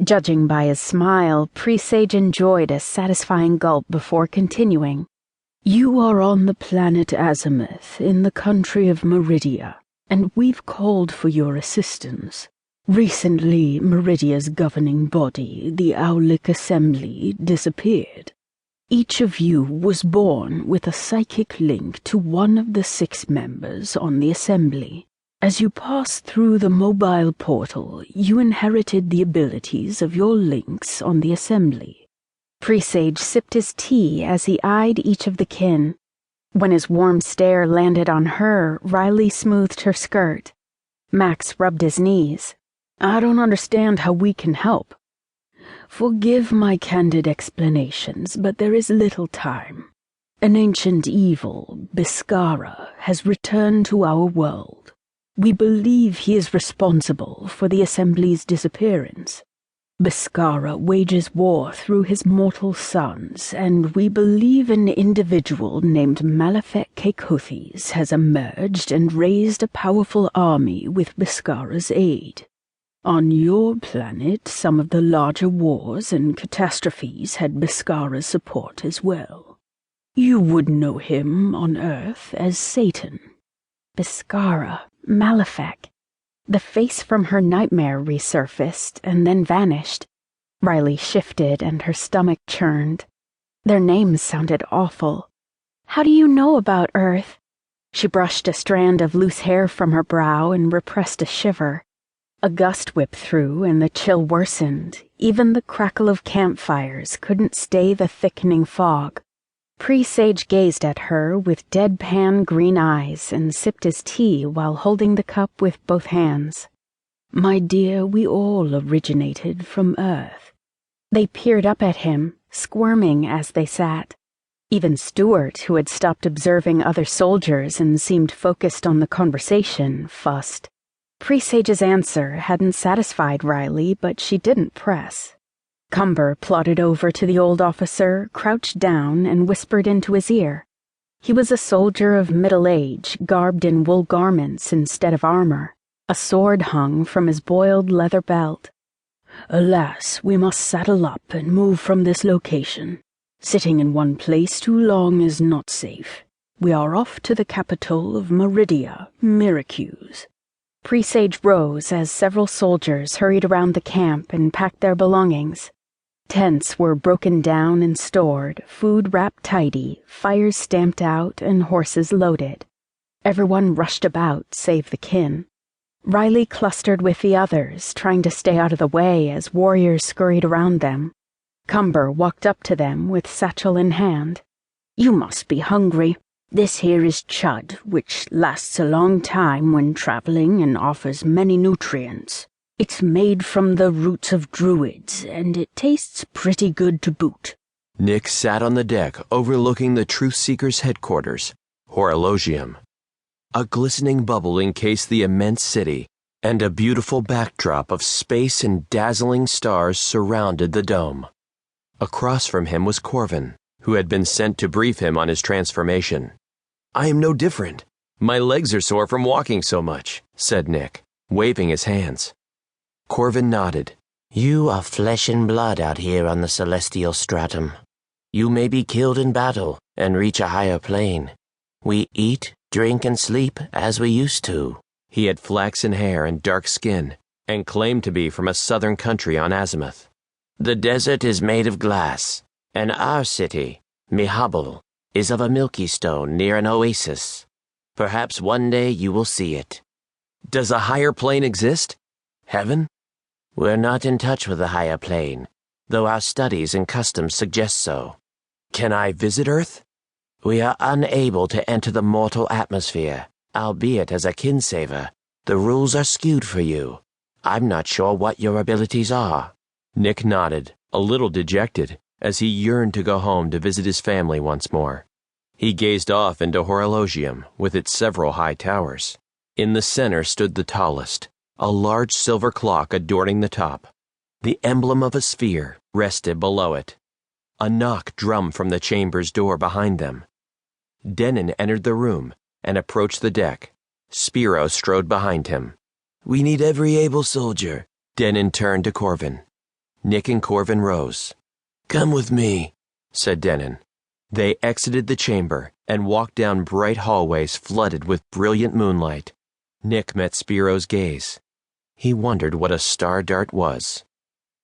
Judging by his smile, Presage enjoyed a satisfying gulp before continuing. "You are on the planet Azimuth, in the country of Meridia, and we've called for your assistance. Recently, Meridia's governing body, the Aulic Assembly, disappeared. Each of you was born with a psychic link to one of the 6 members on the Assembly. As you passed through the mobile portal, you inherited the abilities of your links on the Assembly." Presage sipped his tea as he eyed each of the kin. When his warm stare landed on her, Riley smoothed her skirt. Max rubbed his knees. "I don't understand how we can help." "Forgive my candid explanations, but there is little time. An ancient evil, Biskara, has returned to our world. We believe he is responsible for the Assembly's disappearance. Biskara wages war through his mortal sons, and we believe an individual named Malefic Cacoethes has emerged and raised a powerful army with Biskara's aid. On your planet, some of the larger wars and catastrophes had Biskara's support as well. You would know him on Earth as Satan." Biskara, Malefic. The face from her nightmare resurfaced and then vanished. Riley shifted and her stomach churned. Their names sounded awful. "How do you know about Earth?" She brushed a strand of loose hair from her brow and repressed a shiver. A gust whipped through and the chill worsened. Even the crackle of campfires couldn't stay the thickening fog. Presage gazed at her with deadpan green eyes and sipped his tea while holding the cup with both hands. "My dear, we all originated from Earth." They peered up at him, squirming as they sat. Even Stuart, who had stopped observing other soldiers and seemed focused on the conversation, fussed. Presage's answer hadn't satisfied Riley, but she didn't press. Cumber plodded over to the old officer, crouched down, and whispered into his ear. He was a soldier of middle age, garbed in wool garments instead of armor. A sword hung from his boiled leather belt. "Alas, we must saddle up and move from this location. Sitting in one place too long is not safe. We are off to the capital of Meridia, Syracuse." Presage rose as several soldiers hurried around the camp and packed their belongings. Tents were broken down and stored, food wrapped tidy, fires stamped out, and horses loaded. Everyone rushed about, save the kin. Riley clustered with the others, trying to stay out of the way as warriors scurried around them. Cumber walked up to them with satchel in hand. "You must be hungry. This here is chud, which lasts a long time when traveling and offers many nutrients. It's made from the roots of druids, and it tastes pretty good to boot." Nick sat on the deck overlooking the Truth Seekers' headquarters, Horologium. A glistening bubble encased the immense city, and a beautiful backdrop of space and dazzling stars surrounded the dome. Across from him was Corvin, who had been sent to brief him on his transformation. "I am no different. My legs are sore from walking so much," said Nick, waving his hands. Corvin nodded. "You are flesh and blood out here on the celestial stratum. You may be killed in battle and reach a higher plane. We eat, drink, and sleep as we used to." He had flaxen hair and dark skin, and claimed to be from a southern country on Azimuth. "The desert is made of glass, and our city, Mihabel, is of a milky stone near an oasis. Perhaps one day you will see it." "Does a higher plane exist? Heaven?" "We're not in touch with the higher plane, though our studies and customs suggest so." "Can I visit Earth?" "We are unable to enter the mortal atmosphere, albeit as a kinsaver. The rules are skewed for you. I'm not sure what your abilities are." Nick nodded, a little dejected, as he yearned to go home to visit his family once more. He gazed off into Horologium, with its several high towers. In the center stood the tallest, a large silver clock adorning the top. The emblem of a sphere rested below it. A knock drummed from the chamber's door behind them. Denon entered the room and approached the deck. Spiro strode behind him. "We need every able soldier." Denon turned to Corvin. Nick and Corvin rose. "Come with me," said Denon. They exited the chamber and walked down bright hallways flooded with brilliant moonlight. Nick met Spiro's gaze. He wondered what a star dart was.